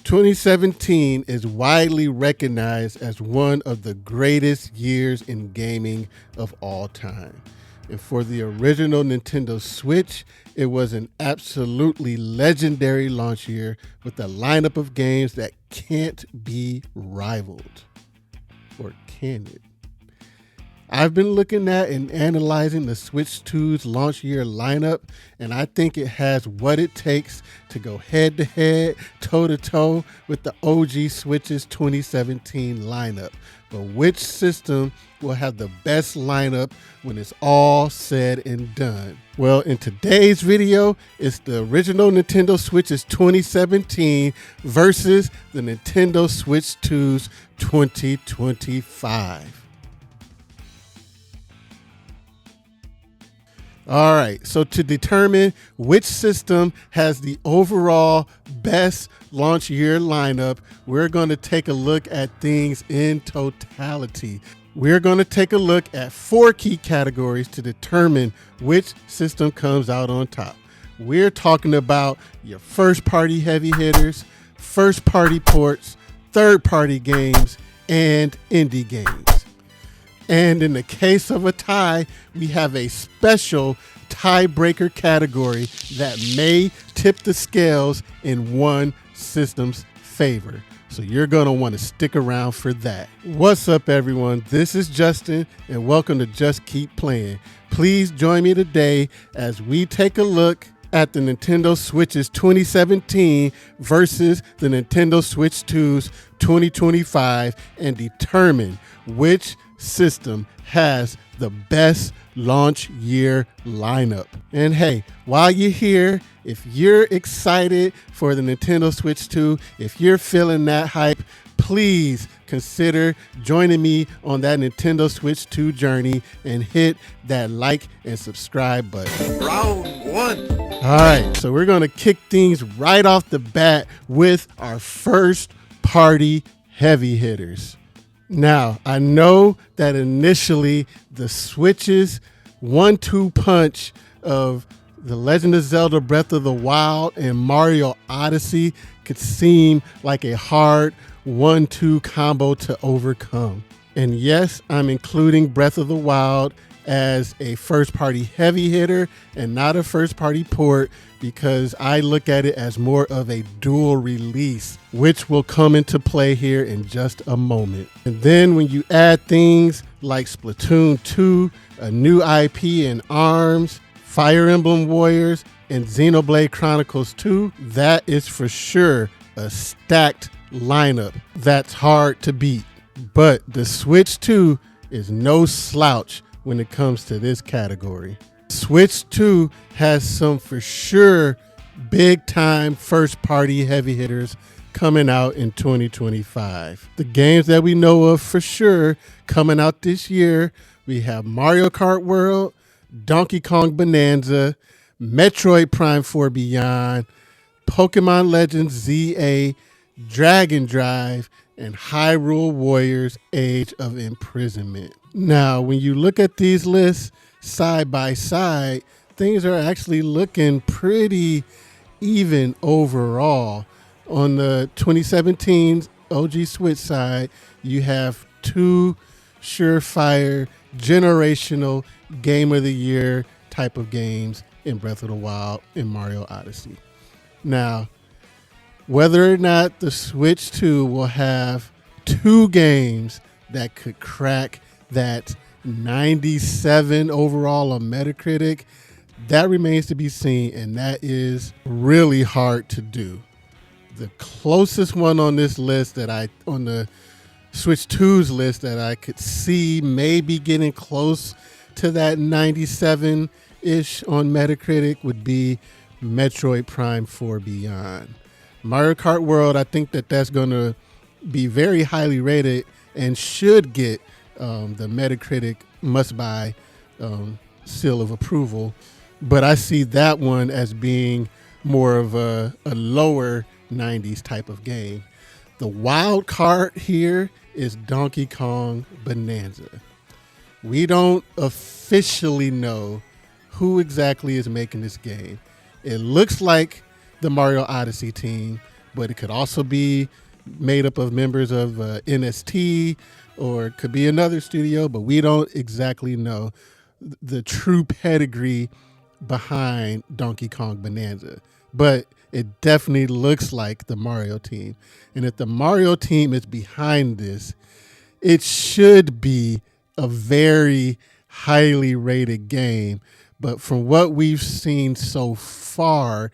2017 is widely recognized as one of the greatest years in gaming of all time. And for the original Nintendo Switch, it was an absolutely legendary launch year with a lineup of games that can't be rivaled. Or can it? I've been looking at and analyzing the Switch 2's launch year lineup, and I think it has what it takes to go head-to-head, toe-to-toe with the OG Switch's 2017 lineup. But which system will have the best lineup when it's all said and done? Well, in today's video, it's the original Nintendo Switch's 2017 versus the Nintendo Switch 2's 2025. All right, so to determine which system has the overall best launch year lineup, we're going to take a look at things in totality. We're going to take a look at 4 key categories to determine which system comes out on top. We're talking about your first-party heavy hitters, first-party ports, third-party games, and indie games. And in the case of a tie, we have a special tiebreaker category that may tip the scales in one system's favor. So you're going to want to stick around for that. What's up, everyone? This is Justin, and welcome to Just Keep Playing. Please join me today as we take a look at the Nintendo Switch's 2017 versus the Nintendo Switch 2's 2025 and determine which system has the best launch year lineup. And hey, while you're here, if you're excited for the Nintendo Switch 2, if you're feeling that hype, please consider joining me on that Nintendo Switch 2 journey and hit that like and subscribe button. Round 1. All right, so we're going to kick things right off the bat with our first party heavy hitters. Now, I know that initially the Switch's 1-2 punch of The Legend of Zelda Breath of the Wild and Mario Odyssey could seem like a hard 1-2 combo to overcome. And yes, I'm including Breath of the Wild as a first-party heavy hitter and not a first-party port because I look at it as more of a dual release, which will come into play here in just a moment. And then when you add things like Splatoon 2, a new IP in ARMS, Fire Emblem Warriors, and Xenoblade Chronicles 2, that is for sure a stacked lineup that's hard to beat. But the Switch 2 is no slouch when it comes to this category. Switch 2 has some for sure big time first party heavy hitters coming out in 2025. The games that we know of for sure coming out this year, we have Mario Kart World, Donkey Kong Bonanza, Metroid Prime 4 Beyond, Pokemon Legends ZA, Dragon Drive, and Hyrule Warriors Age of Imprisonment. Now, when you look at these lists side by side, things are actually looking pretty even overall. On the 2017 OG Switch side, you have 2 surefire generational game of the year type of games in Breath of the Wild and Mario Odyssey. Now, whether or not the Switch 2 will have 2 games that could crack that 97 overall on Metacritic, that remains to be seen, and that is really hard to do. The closest one on this list on the Switch 2's list that I could see maybe getting close to that 97-ish on Metacritic would be Metroid Prime 4 Beyond. Mario Kart World, I think that's going to be very highly rated and should get the Metacritic must-buy seal of approval. But I see that one as being more of a lower 90s type of game. The wild card here is Donkey Kong Bonanza. We don't officially know who exactly is making this game. It looks like the Mario Odyssey team, but it could also be made up of members of NST, or it could be another studio, but we don't exactly know the true pedigree behind Donkey Kong Bonanza. But it definitely looks like the Mario team. And if the Mario team is behind this, it should be a very highly rated game. But from what we've seen so far,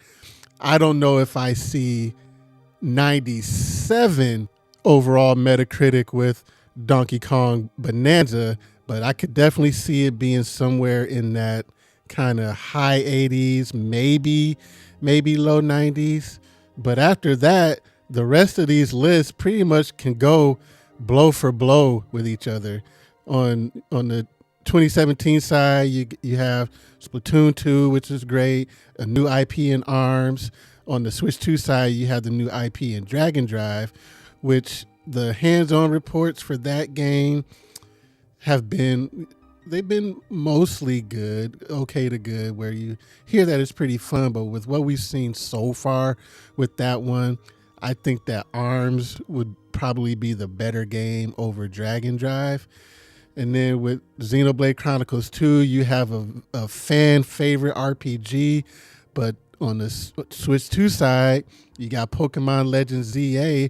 I don't know if I see 97 overall Metacritic with Donkey Kong Bonanza, but I could definitely see it being somewhere in that kind of high 80s, maybe low 90s. But after that, the rest of these lists pretty much can go blow for blow with each other. On the 2017 side, you have Splatoon 2, which is great, a new IP in ARMS. On the Switch 2 side, you have the new IP in Dragon Drive, which the hands-on reports for that game they've been mostly good, okay to good, where you hear that it's pretty fun. But with what we've seen so far with that one, I think that ARMS would probably be the better game over Dragon Drive. And then with Xenoblade Chronicles 2, you have a fan favorite RPG, but on the Switch 2 side, you got Pokemon Legends ZA,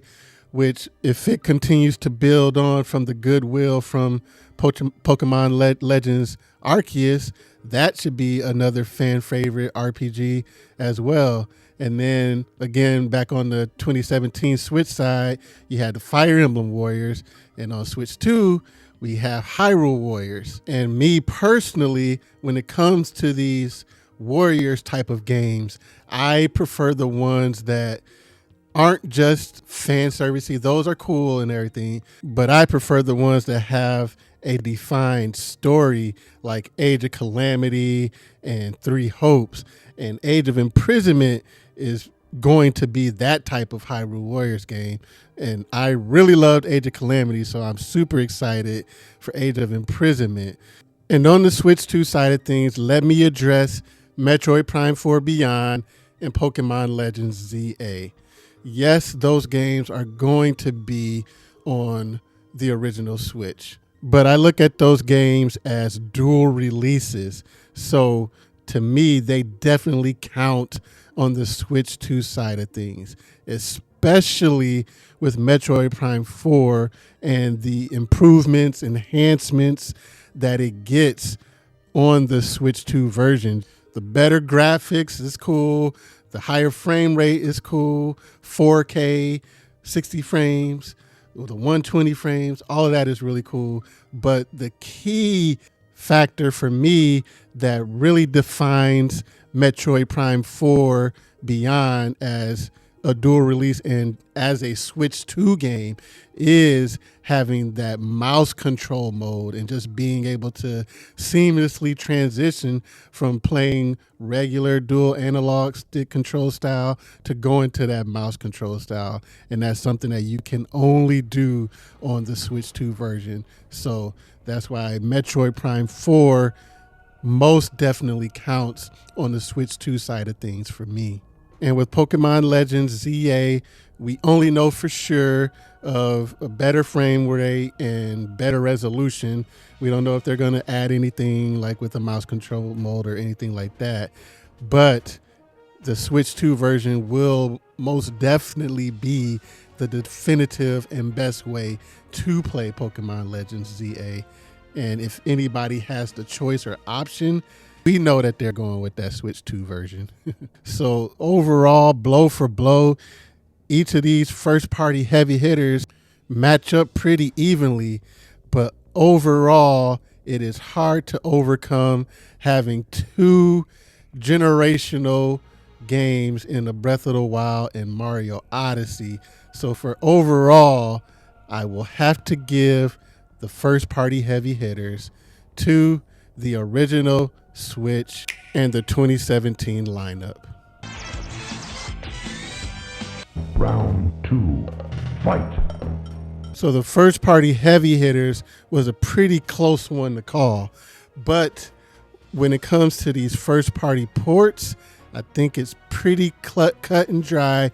which if it continues to build on from the goodwill from Pokemon Legends Arceus, that should be another fan favorite RPG as well. And then again, back on the 2017 Switch side, you had the Fire Emblem Warriors, and on Switch 2, we have Hyrule Warriors. And me personally, when it comes to these Warriors type of games, I prefer the ones that aren't just fan servicey. Those are cool and everything, but I prefer the ones that have a defined story, like Age of Calamity and Three Hopes. And Age of Imprisonment is going to be that type of Hyrule Warriors game. And I really loved Age of Calamity, so I'm super excited for Age of Imprisonment. And on the Switch 2 side of things, let me address Metroid Prime 4 Beyond and Pokemon Legends ZA. Yes, those games are going to be on the original Switch, but I look at those games as dual releases. So to me, they definitely count on the Switch 2 side of things, especially with Metroid Prime 4 and the improvements, enhancements that it gets on the Switch 2 version. The better graphics is cool. The higher frame rate is cool. 4K, 60 frames, the 120 frames, all of that is really cool. But the key factor for me that really defines Metroid Prime 4 Beyond as a dual release and as a Switch 2 game is having that mouse control mode and just being able to seamlessly transition from playing regular dual analog stick control style to going to that mouse control style. And that's something that you can only do on the Switch 2 version. So that's why Metroid Prime 4 most definitely counts on the Switch 2 side of things for me. And with Pokemon Legends ZA, we only know for sure of a better frame rate and better resolution. We don't know if they're going to add anything like with the mouse control mode or anything like that. But the Switch 2 version will most definitely be the definitive and best way to play Pokemon Legends ZA. And if anybody has the choice or option, we know that they're going with that Switch 2 version. So overall, blow for blow, each of these first-party heavy hitters match up pretty evenly. But overall, it is hard to overcome having two generational games in the Breath of the Wild and Mario Odyssey. So for overall, I will have to give the first-party heavy hitters to the original Switch and the 2017 lineup. Round 2, fight. So the first party heavy hitters was a pretty close one to call. But when it comes to these first party ports, I think it's pretty cut and dry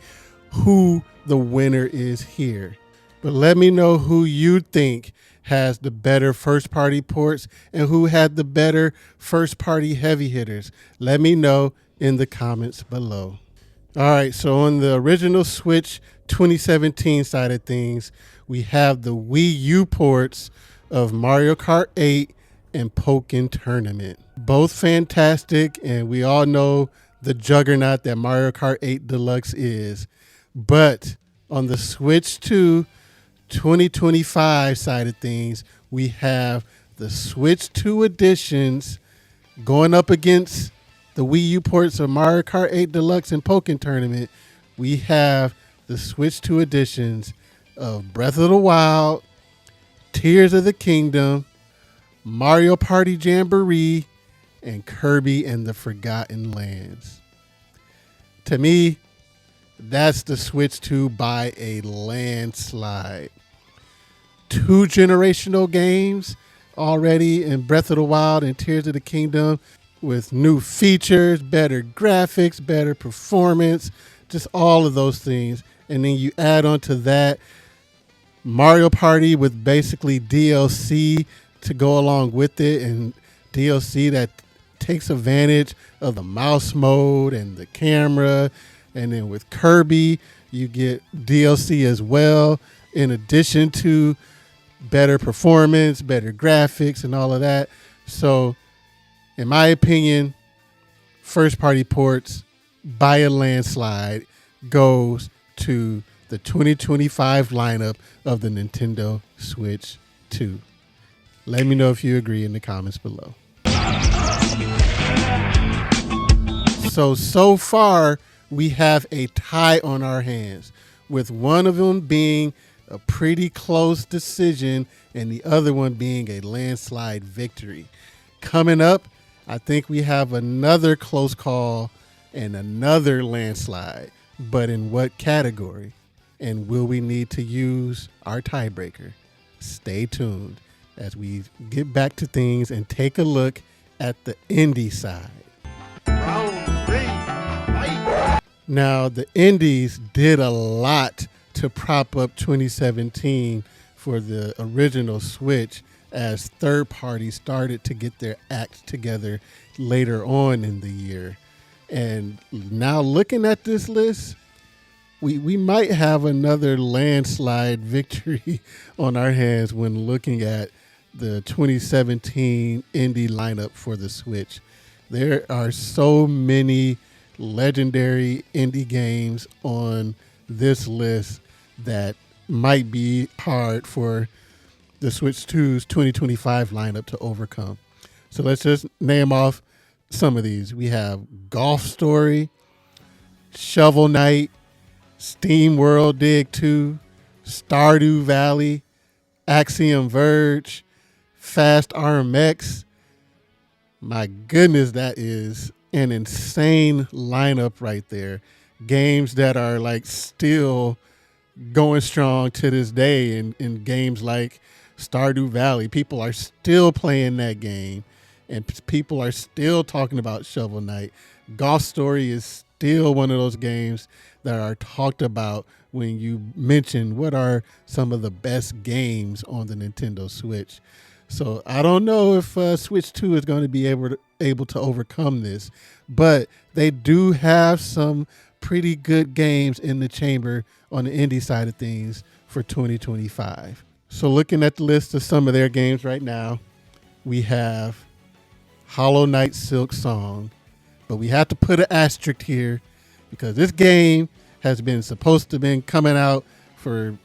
who the winner is here. But let me know who you think has the better first-party ports and who had the better first-party heavy hitters. Let me know in the comments below. All right, so on the original Switch 2017 side of things, we have the Wii U ports of Mario Kart 8 and Pokken Tournament. Both fantastic, and we all know the juggernaut that Mario Kart 8 Deluxe is. But on the Switch 2 2025 side of things, we have the Switch 2 editions going up against the Wii U ports of Mario Kart 8 Deluxe and Pokken Tournament. We have the Switch 2 editions of Breath of the Wild, Tears of the Kingdom, Mario Party Jamboree, and Kirby and the Forgotten Lands. To me, that's the Switch 2 by a landslide. 2 generational games already in Breath of the Wild and Tears of the Kingdom with new features, better graphics, better performance, just all of those things. And then you add on to that Mario Party with basically DLC to go along with it, and DLC that takes advantage of the mouse mode and the camera. And then with Kirby, you get DLC as well, in addition to better performance, better graphics, and all of that. So, in my opinion, first-party ports by a landslide goes to the 2025 lineup of the Nintendo Switch 2. Let me know if you agree in the comments below. So far, we have a tie on our hands, with one of them being a pretty close decision and the other one being a landslide victory. Coming up, I think we have another close call and another landslide, but in what category? And will we need to use our tiebreaker? Stay tuned as we get back to things and take a look at the indie side. Round 3, fight! Now, the indies did a lot to prop up 2017 for the original Switch as third parties started to get their act together later on in the year. And now looking at this list, we might have another landslide victory on our hands when looking at the 2017 indie lineup for the Switch. There are so many legendary indie games on this list that might be hard for the Switch 2's 2025 lineup to overcome. So let's just name off some of these. We have Golf Story, Shovel Knight, Steam World Dig 2, Stardew Valley, Axiom Verge, Fast RMX. My goodness, that is an insane lineup right there. Games that are like still going strong to this day in games like Stardew Valley. People are still playing that game, and people are still talking about Shovel Knight. Golf Story is still one of those games that are talked about when you mention what are some of the best games on the Nintendo Switch. So I don't know if Switch 2 is going to be able to overcome this, but they do have some pretty good games in the chamber on the indie side of things for 2025. So looking at the list of some of their games right now, we have Hollow Knight Silk Song, but we have to put an asterisk here because this game has been supposed to have been coming out for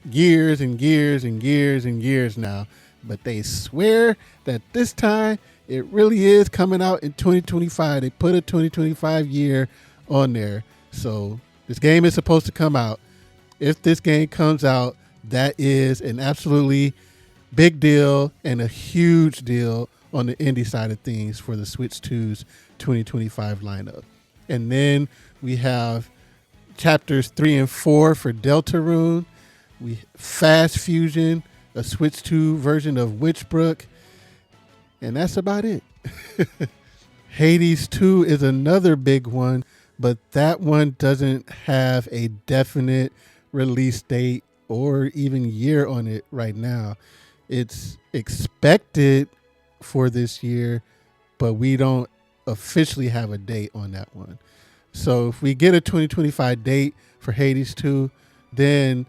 years and years and years and years now, but they swear that this time it really is coming out in 2025. They put a 2025 year on there. So this game is supposed to come out. If this game comes out, that is an absolutely big deal and a huge deal on the indie side of things for the Switch 2's 2025 lineup. And then we have chapters 3 and 4 for Deltarune. We Fast Fusion, a Switch 2 version of Witchbrook. And that's about it. Hades 2 is another big one, but that one doesn't have a definite release date or even year on it right now. It's expected for this year, but we don't officially have a date on that one. So if we get a 2025 date for Hades 2, then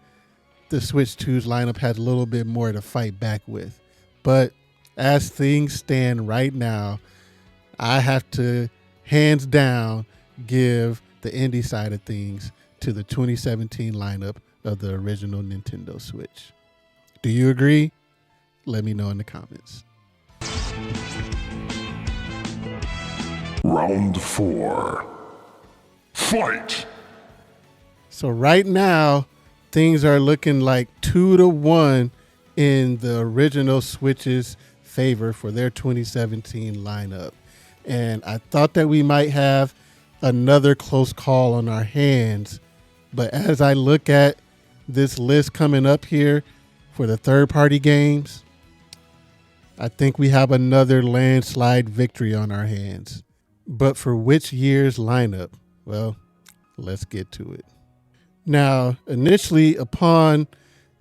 the Switch 2's lineup has a little bit more to fight back with. But as things stand right now, I have to hands down give the indie side of things to the 2017 lineup of the original Nintendo Switch. Do you agree? Let me know in the comments. Round 4. Fight! So right now, things are looking like 2-1 in the original Switch's favor for their 2017 lineup. And I thought that we might have another close call on our hands. But as I look at this list coming up here for the third-party games, I think we have another landslide victory on our hands. But for which year's lineup? Well, let's get to it. Now, initially, upon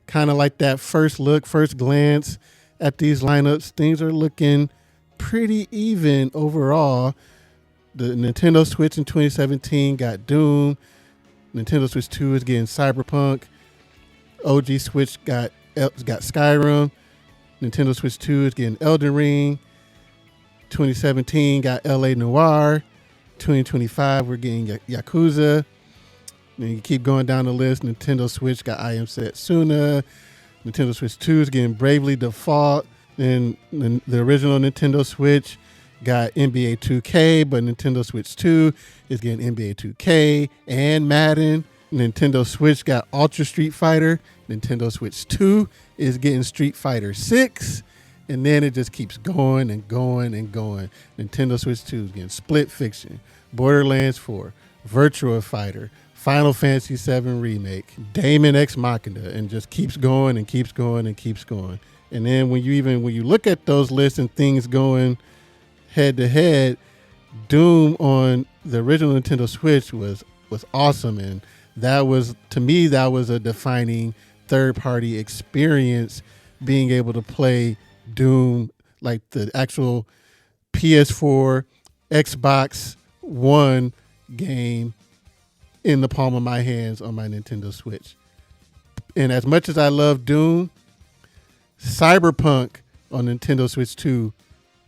kind of like that first look, first glance at these lineups, things are looking pretty even overall. The Nintendo Switch in 2017 got Doom. Nintendo Switch 2 is getting Cyberpunk. OG Switch got Skyrim. Nintendo Switch 2 is getting Elden Ring. 2017 got LA Noire. 2025 we're getting Yakuza. Then you keep going down the list. Nintendo Switch got I Am Setsuna. Nintendo Switch 2 is getting Bravely Default. Then the original Nintendo Switch got NBA 2K, but Nintendo Switch 2 is getting NBA 2K and Madden. Nintendo Switch got Ultra Street Fighter. Nintendo Switch 2 is getting Street Fighter 6. And then it just keeps going and going and going. Nintendo Switch 2 is getting Split Fiction, Borderlands 4, Virtua Fighter, Final Fantasy VII Remake, Daemon X Machina, and just keeps going and keeps going and keeps going. And then when you look at those lists and things going head to head, Doom on the original Nintendo Switch was awesome, and that was, to me, that was a defining third-party experience, being able to play Doom, like the actual PS4, Xbox One game in the palm of my hands on my Nintendo Switch. And as much as I love Doom, Cyberpunk on Nintendo Switch 2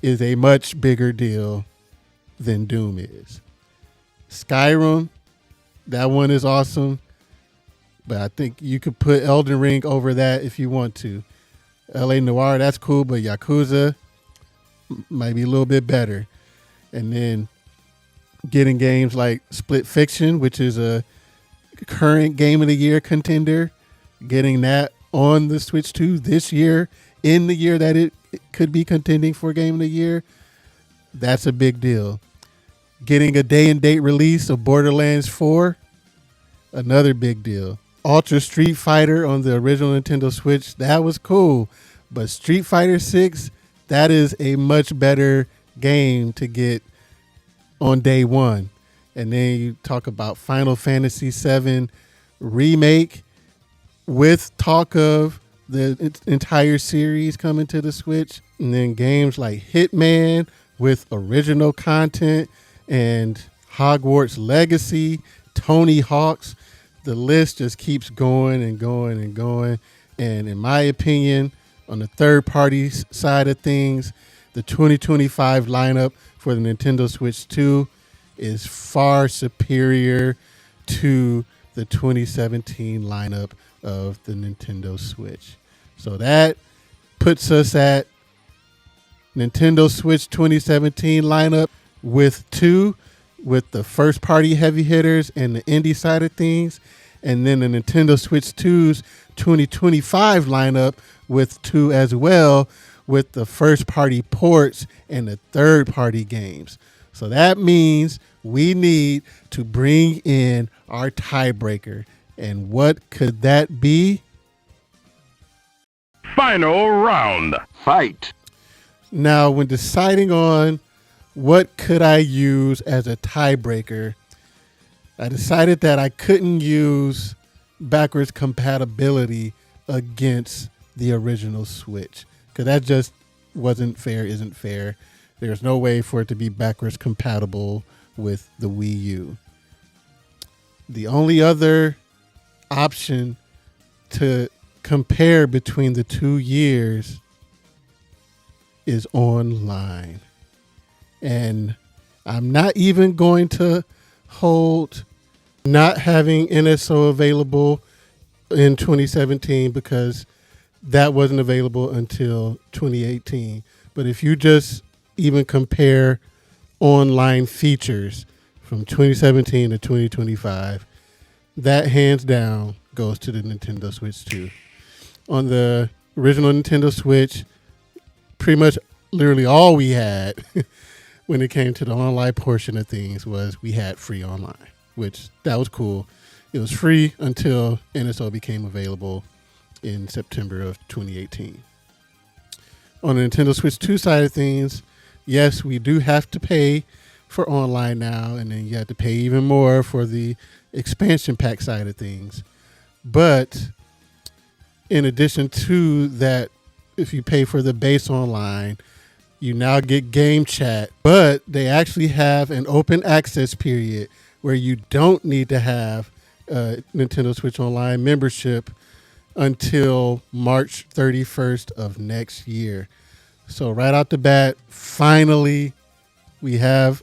is a much bigger deal than Doom is. Skyrim, that one is awesome, but I think you could put Elden Ring over that if you want to. LA Noire, that's cool, but Yakuza might be a little bit better. And then getting games like Split Fiction, which is a current Game of the Year contender, getting that on the Switch 2 this year, in the year that it could be contending for Game of the Year, that's a big deal. Getting a day and date release of Borderlands 4, another big deal. Ultra Street Fighter on the original Nintendo Switch, that was cool. But Street Fighter 6, that is a much better game to get on day one. And then you talk about Final Fantasy VII Remake with talk of the entire series coming to the Switch. And then games like Hitman with original content and Hogwarts Legacy, Tony Hawk's. The list just keeps going and going and going. And in my opinion, on the third party side of things, the 2025 lineup for the Nintendo Switch 2 is far superior to the 2017 lineup of the Nintendo Switch. So that puts us at Nintendo Switch 2017 lineup with 2, with the first party heavy hitters and the indie side of things, and then the Nintendo Switch 2's 2025 lineup with 2 as well, with the first party ports and the third party games. So that means we need to bring in our tiebreaker. And what could that be? Final round. Fight. Now, when deciding on what could I use as a tiebreaker, I decided that I couldn't use backwards compatibility against the original Switch, because that just isn't fair. There's no way for it to be backwards compatible with the Wii U. The only other option to compare between the 2 years is online. And I'm not even going to hold not having NSO available in 2017 because that wasn't available until 2018. But if you just even compare online features from 2017 to 2025, that hands down goes to the Nintendo Switch 2. On the original Nintendo Switch, pretty much literally all we had when it came to the online portion of things was we had free online, which that was cool. It was free until NSO became available in September of 2018. On the Nintendo Switch 2 side of things, yes, we do have to pay for online now, and then you have to pay even more for the expansion pack side of things. But in addition to that, if you pay for the base online, you now get game chat, but they actually have an open access period where you don't need to have a Nintendo Switch Online membership until March 31st of next year. So right out the bat, finally, we have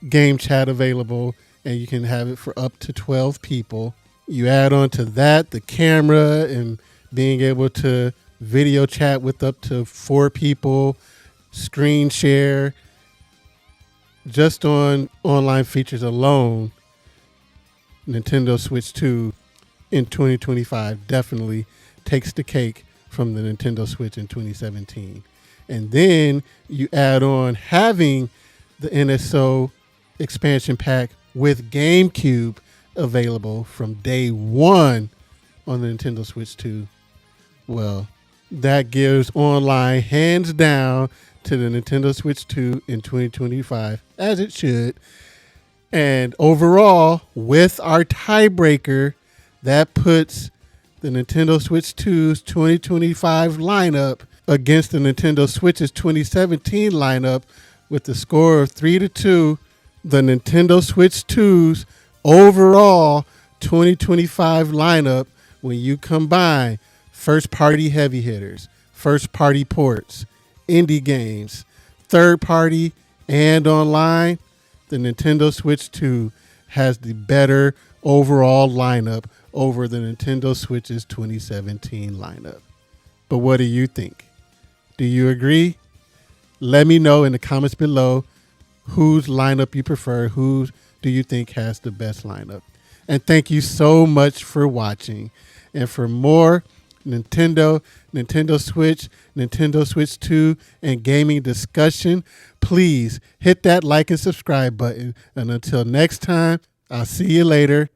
game chat available, and you can have it for up to 12 people. You add on to that the camera and being able to video chat with up to 4 people, screen share. Just on online features alone, Nintendo Switch 2 in 2025 definitely takes the cake from the Nintendo Switch in 2017. And then you add on having the NSO expansion pack with GameCube available from day one on the Nintendo Switch 2. Well, that gives online hands down to the Nintendo Switch 2 in 2025, as it should. And overall, with our tiebreaker, that puts the Nintendo Switch 2's 2025 lineup against the Nintendo Switch's 2017 lineup with the score of 3-2. The Nintendo Switch 2's overall 2025 lineup, when you combine first-party heavy hitters, first-party ports, indie games, third-party, and online, the Nintendo Switch 2 has the better overall lineup over the Nintendo Switch's 2017 lineup. But what do you think? Do you agree? Let me know in the comments below whose lineup you prefer. Who do you think has the best lineup? And thank you so much for watching. And for more Nintendo Switch, Nintendo Switch 2, and gaming discussion, please hit that like and subscribe button. And until next time, I'll see you later.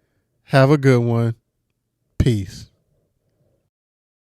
Have a good one. Peace.